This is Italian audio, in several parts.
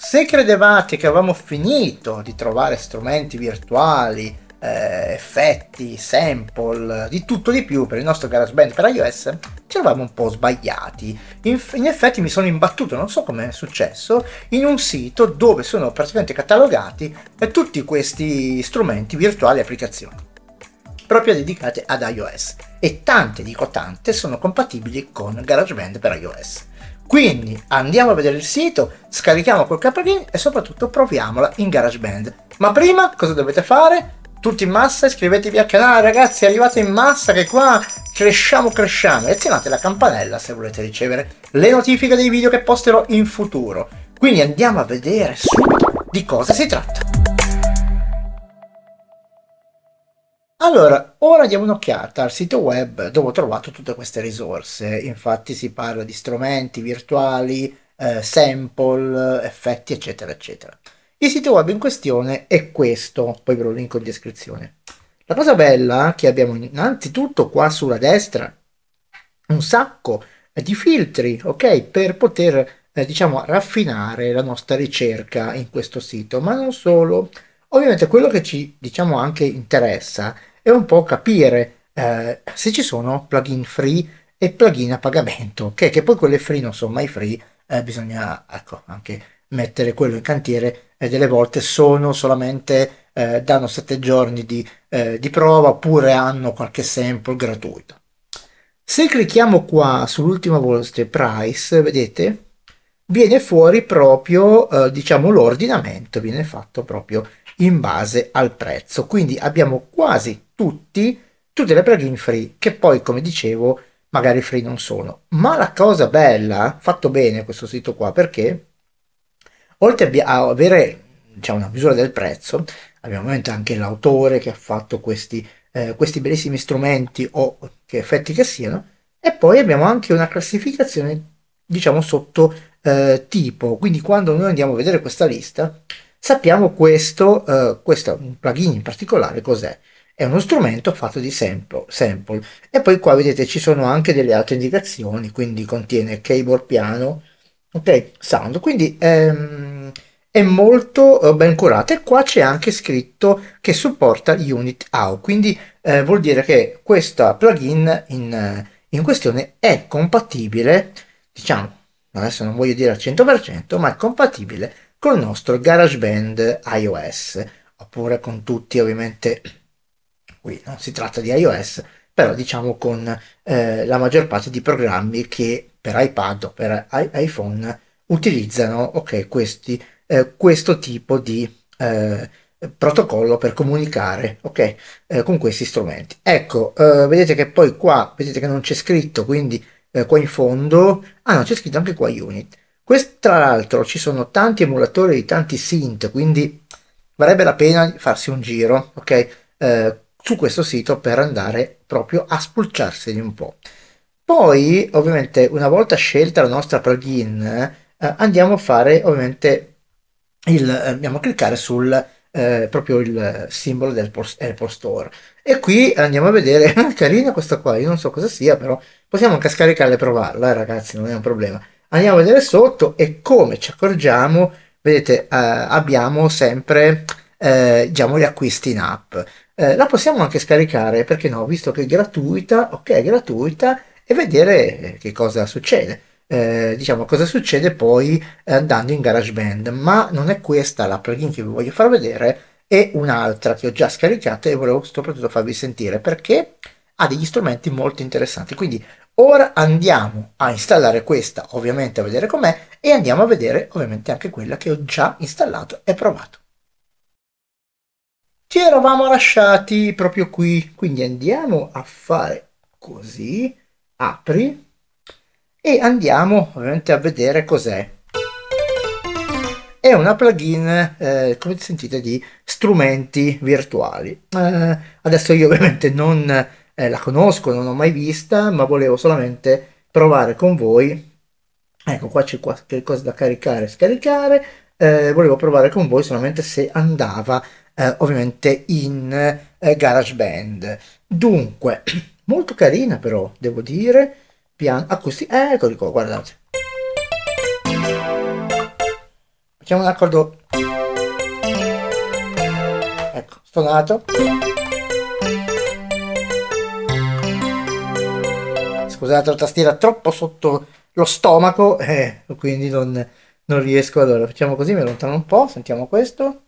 Se credevate che avevamo finito di trovare strumenti virtuali, effetti, sample, di tutto di più per il nostro GarageBand per iOS, ci eravamo un po' sbagliati. In effetti mi sono imbattuto, non so come è successo, in un sito dove sono praticamente catalogati tutti questi strumenti virtuali e applicazioni proprio dedicate ad iOS, e tante, dico tante, sono compatibili con GarageBand per iOS. Quindi andiamo a vedere il sito, scarichiamo quel plugin e soprattutto proviamola in GarageBand. Ma prima cosa dovete fare? Tutti in massa, iscrivetevi al canale ragazzi, arrivate in massa che qua cresciamo e azionate la campanella se volete ricevere le notifiche dei video che posterò in futuro. Quindi andiamo a vedere subito di cosa si tratta. Allora, ora diamo un'occhiata al sito web dove ho trovato tutte queste risorse. Infatti si parla di strumenti virtuali, sample, effetti, eccetera, eccetera. Il sito web in questione è questo, poi ve lo linko in descrizione. La cosa bella è che abbiamo innanzitutto qua sulla destra un sacco di filtri, ok, per poter, diciamo, raffinare la nostra ricerca in questo sito, ma non solo. Ovviamente quello che ci, diciamo, anche interessa è un po' capire se ci sono plugin free e plugin a pagamento, okay? Che poi quelle free non sono mai free, bisogna, ecco, anche mettere quello in cantiere, delle volte sono solamente, danno 7 giorni di prova oppure hanno qualche sample gratuito. Se clicchiamo qua sull'ultima voce price, vedete, viene fuori proprio, diciamo, l'ordinamento, viene fatto proprio in base al prezzo. Quindi abbiamo quasi tutte le plugin free, che poi, come dicevo, magari free non sono. Ma la cosa bella, fatto bene questo sito qua, perché oltre a avere, diciamo, una misura del prezzo, abbiamo ovviamente anche l'autore che ha fatto questi bellissimi strumenti o che effetti che siano, e poi abbiamo anche una classificazione, diciamo, sotto tipo. Quindi quando noi andiamo a vedere questa lista sappiamo questo plugin in particolare cos'è. È uno strumento fatto di sample, e poi qua vedete ci sono anche delle altre indicazioni, quindi contiene keyboard, piano, ok, sound, quindi è molto ben curato. E qua c'è anche scritto che supporta Unit AU, quindi vuol dire che questo plugin in questione è compatibile, diciamo, adesso non voglio dire al 100%, ma è compatibile con il nostro GarageBand iOS, oppure con tutti, ovviamente qui non si tratta di iOS, però diciamo con la maggior parte di programmi che per iPad o per iPhone utilizzano, ok, questo tipo di protocollo per comunicare, ok, con questi strumenti. Ecco, vedete che poi qua vedete che non c'è scritto, quindi qua in fondo, ah no, c'è scritto anche qua Unit. Tra l'altro ci sono tanti emulatori di tanti synth, quindi varrebbe la pena farsi un giro, ok, su questo sito per andare proprio a spulciarseli un po'. Poi, ovviamente, una volta scelta la nostra plugin, andiamo a fare, ovviamente, andiamo a cliccare sul proprio il simbolo del Apple Store. E qui andiamo a vedere, carina questa qua, io non so cosa sia, però possiamo anche scaricarla e provarla, ragazzi, non è un problema. Andiamo a vedere sotto e come ci accorgiamo, vedete, abbiamo sempre, diciamo, gli acquisti in app. La possiamo anche scaricare, perché no, visto che è gratuita, ok, è gratuita, e vedere che cosa succede. Diciamo cosa succede poi andando in GarageBand, ma non è questa la plugin che vi voglio far vedere, è un'altra che ho già scaricato e volevo soprattutto farvi sentire perché ha degli strumenti molto interessanti. Quindi ora andiamo a installare questa, ovviamente a vedere com'è, e andiamo a vedere ovviamente anche quella che ho già installato e provato. Ci eravamo lasciati proprio qui, quindi andiamo a fare così, apri, e andiamo ovviamente a vedere cos'è. È una plugin, come sentite, di strumenti virtuali. Adesso io ovviamente non la conosco, non l'ho mai vista, ma volevo solamente provare con voi. Ecco, qua c'è qualche cosa da caricare e scaricare. Volevo provare con voi solamente se andava ovviamente in GarageBand. Dunque, molto carina però, devo dire. Piano, acquisti, eccoli qua, guardate. Facciamo un accordo, ecco, stonato. Scusate, la tastiera troppo sotto lo stomaco, quindi non riesco. Allora, facciamo così, mi allontano un po', sentiamo questo.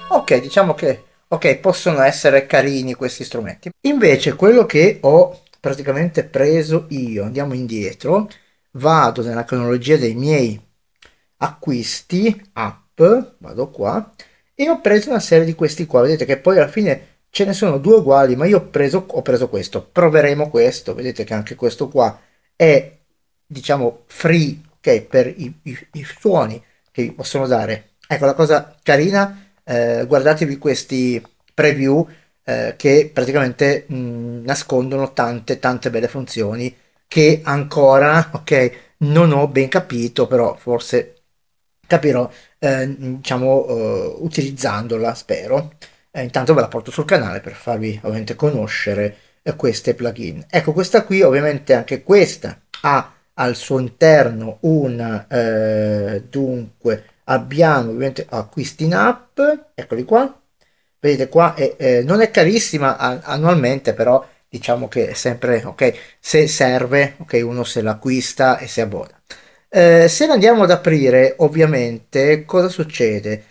Ok, diciamo che ok, possono essere carini questi strumenti. Invece quello che ho praticamente preso io, andiamo indietro, vado nella cronologia dei miei acquisti, app, vado qua, e ho preso una serie di questi qua. Vedete che poi alla fine ce ne sono due uguali, ma io ho preso questo. Proveremo questo. Vedete che anche questo qua è, diciamo, free, ok, per i suoni che vi possono dare. Ecco, la cosa carina, guardatevi questi preview che praticamente nascondono tante tante belle funzioni che ancora, ok, non ho ben capito, però forse capirò, diciamo, utilizzandola, spero. Intanto ve la porto sul canale per farvi ovviamente conoscere queste plugin. Ecco, questa qui ovviamente anche questa ha al suo interno un dunque abbiamo ovviamente acquisti in app, eccoli qua. Vedete qua non è carissima annualmente, però diciamo che è sempre ok se serve, ok, uno se l'acquista e si abbona. Se la andiamo ad aprire, ovviamente, cosa succede?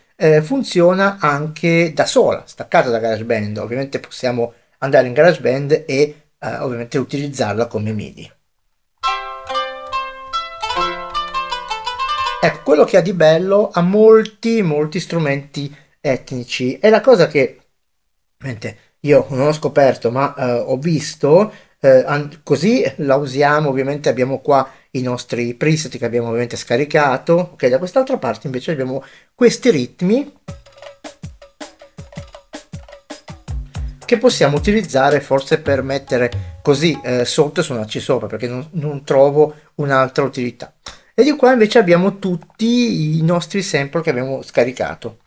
Funziona anche da sola, staccata da GarageBand. Ovviamente possiamo andare in GarageBand e ovviamente utilizzarla come MIDI. Ecco, quello che ha di bello ha molti, molti strumenti etnici. È la cosa che ovviamente io non ho scoperto, ma ho visto, così la usiamo, ovviamente abbiamo qua i nostri preset che abbiamo ovviamente scaricato, ok, da quest'altra parte invece abbiamo questi ritmi che possiamo utilizzare forse per mettere così sotto e suonarci sopra, perché non trovo un'altra utilità. E di qua invece abbiamo tutti i nostri sample che abbiamo scaricato.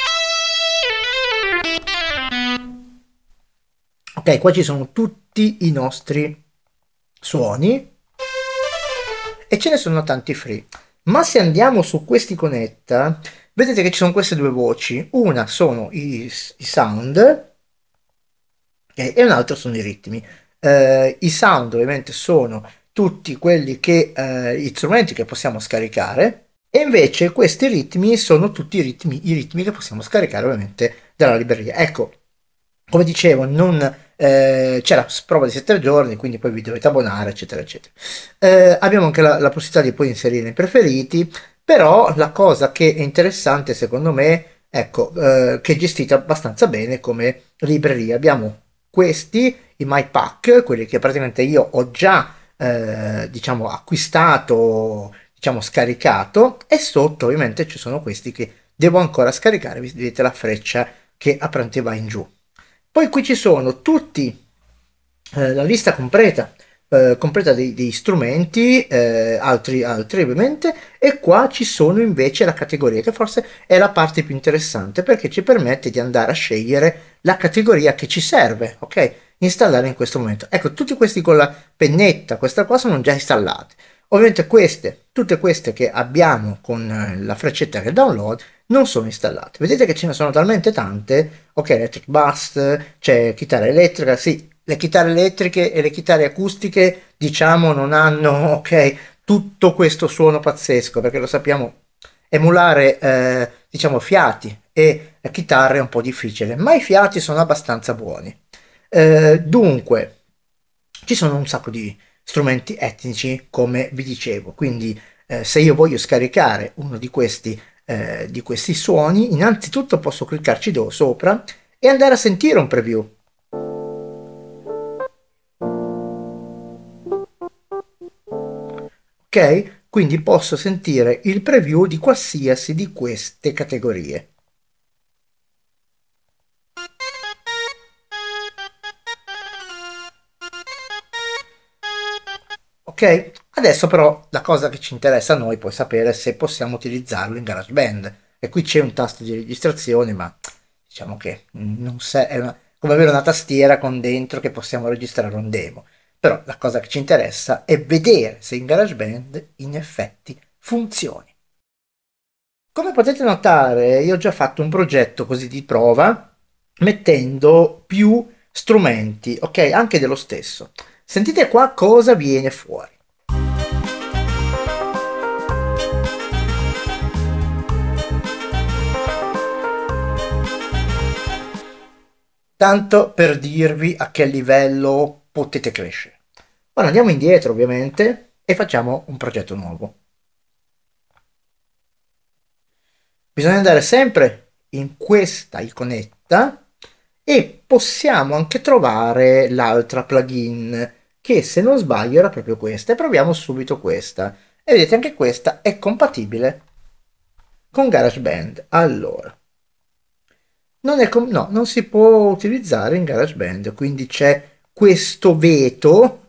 Ok, qua ci sono tutti i nostri suoni e ce ne sono tanti free. Ma se andiamo su questi connetta, vedete che ci sono queste due voci. Una sono i sound, okay, e un'altra sono i ritmi. I sound ovviamente sono tutti quelli che gli strumenti che possiamo scaricare, e invece questi ritmi sono tutti i ritmi che possiamo scaricare ovviamente dalla libreria. Ecco, come dicevo, non c'è la prova di 7 giorni, quindi poi vi dovete abbonare, eccetera, eccetera. Abbiamo anche la possibilità di poi inserire nei preferiti, però la cosa che è interessante secondo me, ecco, che è gestita abbastanza bene come libreria. Abbiamo questi, i My Pack, quelli che praticamente io ho già, diciamo, acquistato, diciamo, scaricato, e sotto ovviamente ci sono questi che devo ancora scaricare, vedete la freccia che apprante va in giù. Poi qui ci sono tutti la lista completa dei strumenti, altri ovviamente, e qua ci sono invece la categoria, che forse è la parte più interessante, perché ci permette di andare a scegliere la categoria che ci serve, ok? Installare in questo momento. Ecco, tutti questi con la pennetta, questa qua sono già installate. Ovviamente tutte queste che abbiamo con la freccetta che download, non sono installate. Vedete che ce ne sono talmente tante, ok, Electric Bass, c'è chitarra elettrica, sì, le chitarre elettriche e le chitarre acustiche, diciamo, non hanno, ok, tutto questo suono pazzesco, perché lo sappiamo, emulare, diciamo, fiati e chitarre è un po' difficile, ma i fiati sono abbastanza buoni. Dunque, ci sono un sacco di strumenti etnici, come vi dicevo, quindi se io voglio scaricare uno di questi suoni, innanzitutto posso cliccarci sopra e andare a sentire un preview. Ok? Quindi posso sentire il preview di qualsiasi di queste categorie. Ok? Adesso però la cosa che ci interessa a noi poi sapere se possiamo utilizzarlo in GarageBand. E qui c'è un tasto di registrazione, ma diciamo che non è come avere una tastiera con dentro che possiamo registrare un demo. Però la cosa che ci interessa è vedere se in GarageBand in effetti funzioni. Come potete notare, io ho già fatto un progetto così di prova, mettendo più strumenti, ok? Anche dello stesso. Sentite qua cosa viene fuori. Tanto per dirvi a che livello potete crescere. Ora andiamo indietro ovviamente e facciamo un progetto nuovo. Bisogna andare sempre in questa iconetta e possiamo anche trovare l'altra plugin che, se non sbaglio, era proprio questa, e proviamo subito questa e vedete anche questa è compatibile con GarageBand. Allora, no, non si può utilizzare in GarageBand, quindi c'è questo veto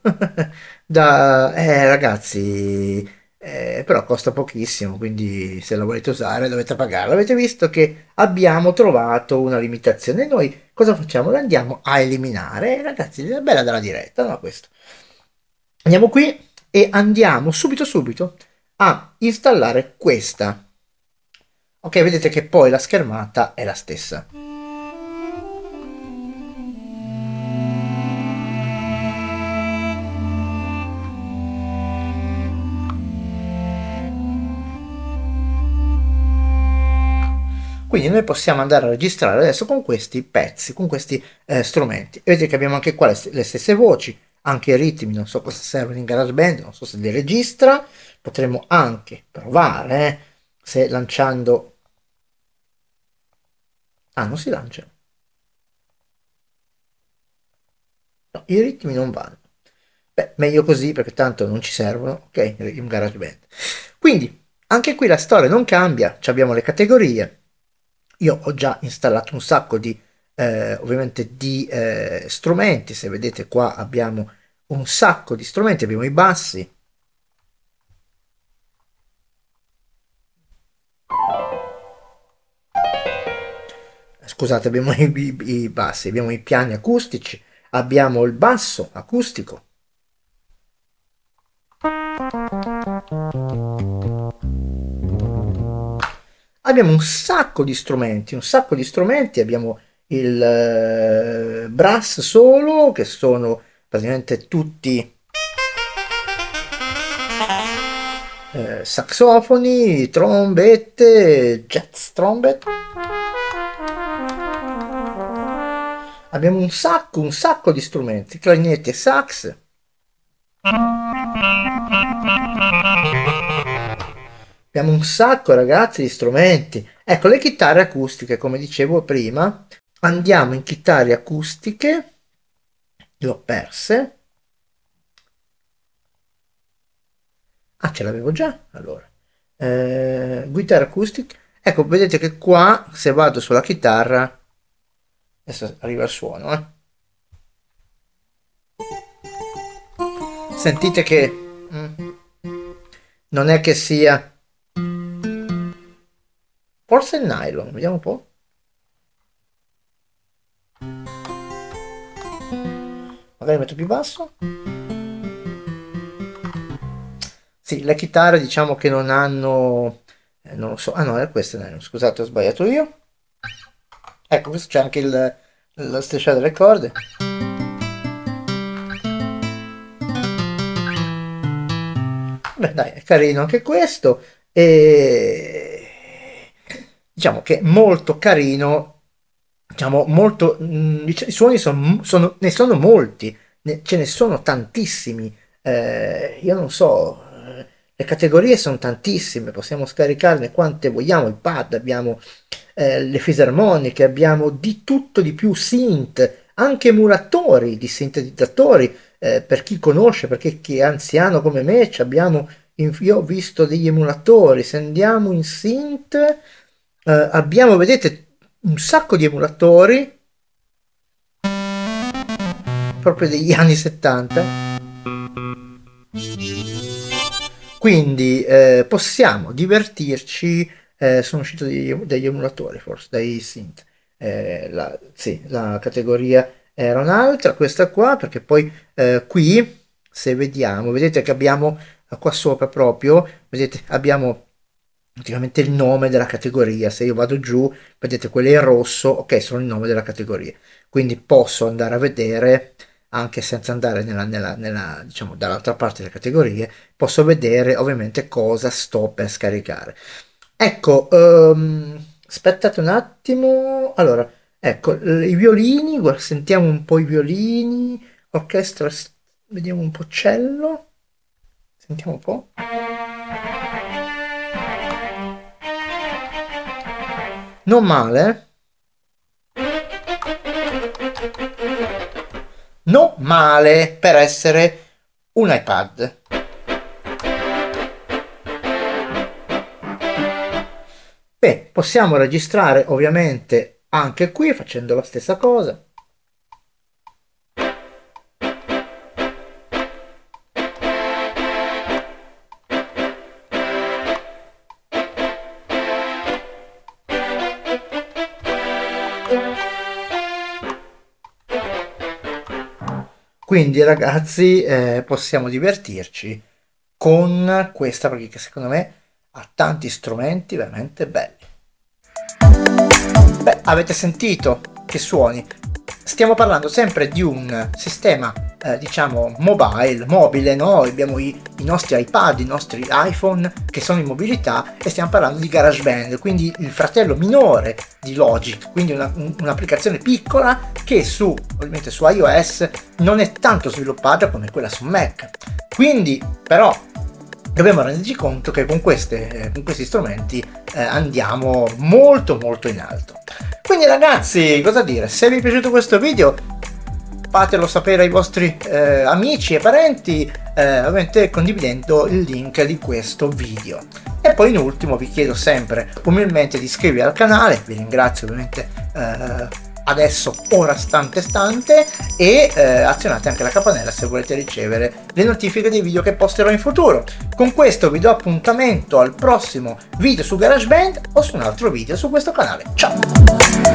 da ragazzi, però costa pochissimo, quindi se la volete usare dovete pagarla. Avete visto che abbiamo trovato una limitazione. Noi cosa facciamo? La andiamo a eliminare. Ragazzi, è bella della diretta, no? Questo. Andiamo qui e andiamo subito a installare questa. Ok, vedete che poi la schermata è la stessa. Quindi noi possiamo andare a registrare adesso con questi pezzi, con questi strumenti. E vedete che abbiamo anche qua le stesse voci, anche i ritmi, non so cosa servono in GarageBand, non so se li registra. Potremmo anche provare se lanciando... Ah, non si lancia. No, i ritmi non vanno. Beh, meglio così perché tanto non ci servono, ok, in GarageBand. Quindi, anche qui la storia non cambia, abbiamo le categorie. Io ho già installato un sacco di, ovviamente, di strumenti. Se vedete qua abbiamo un sacco di strumenti, abbiamo i bassi. Scusate, abbiamo i bassi, abbiamo i piani acustici, abbiamo il basso acustico. Abbiamo un sacco di strumenti, abbiamo il brass solo, che sono praticamente tutti saxofoni, trombette, jazz trombette. Abbiamo un sacco di strumenti, clarinetti e sax. Abbiamo un sacco, ragazzi, di strumenti. Ecco, le chitarre acustiche, come dicevo prima, andiamo in chitarre acustiche, le ho perse. Ah, ce l'avevo già, allora. Guitar acoustic. Ecco, vedete che qua, se vado sulla chitarra, adesso arriva il suono, Sentite che non è che sia... Forse il nylon, vediamo un po'. Magari metto più basso. Sì, le chitarre diciamo che non hanno... non lo so. Ah no, è questo, scusate, ho sbagliato io. Ecco, questo c'è anche lo strisciare delle corde. Beh, dai, è carino anche questo. E diciamo che è molto carino. Diciamo, molto... i suoni ne sono molti. Ce ne sono tantissimi. Io non so... le categorie sono tantissime, possiamo scaricarne quante vogliamo, il pad, abbiamo le fisarmoniche, abbiamo di tutto di più, synth, anche emulatori di sintetizzatori, per chi conosce, perché chi è anziano come me, io ho visto degli emulatori. Se andiamo in synth, abbiamo, vedete, un sacco di emulatori, proprio degli anni 70. Quindi possiamo divertirci. Sono uscito degli emulatori, forse dai synth. Sì, la categoria era un'altra, questa qua, perché poi qui, se vediamo, vedete che abbiamo qua sopra proprio, vedete, abbiamo praticamente il nome della categoria. Se io vado giù, vedete quelli in rosso, ok, sono il nome della categoria. Quindi posso andare a vedere, anche senza andare diciamo, dall'altra parte delle categorie, posso vedere ovviamente cosa sto per scaricare. Ecco, aspettate un attimo. Allora, ecco, i violini, sentiamo un po' i violini, orchestra, vediamo un po' cello, sentiamo un po'. Non male. Non male per essere un iPad. Beh, possiamo registrare ovviamente anche qui facendo la stessa cosa. Quindi ragazzi possiamo divertirci con questa perché secondo me ha tanti strumenti veramente belli. Beh, avete sentito che suoni? Stiamo parlando sempre di un sistema diciamo mobile, no? Abbiamo i nostri iPad, i nostri iPhone che sono in mobilità e stiamo parlando di GarageBand, quindi il fratello minore di Logic, quindi un'applicazione piccola che ovviamente su iOS non è tanto sviluppata come quella su Mac. Quindi però dobbiamo renderci conto che con questi strumenti andiamo molto in alto. Quindi ragazzi, cosa dire, se vi è piaciuto questo video fatelo sapere ai vostri amici e parenti, ovviamente condividendo il link di questo video. E poi in ultimo vi chiedo sempre umilmente di iscrivervi al canale, vi ringrazio ovviamente adesso ora stante e azionate anche la campanella se volete ricevere le notifiche dei video che posterò in futuro. Con questo vi do appuntamento al prossimo video su GarageBand o su un altro video su questo canale. Ciao!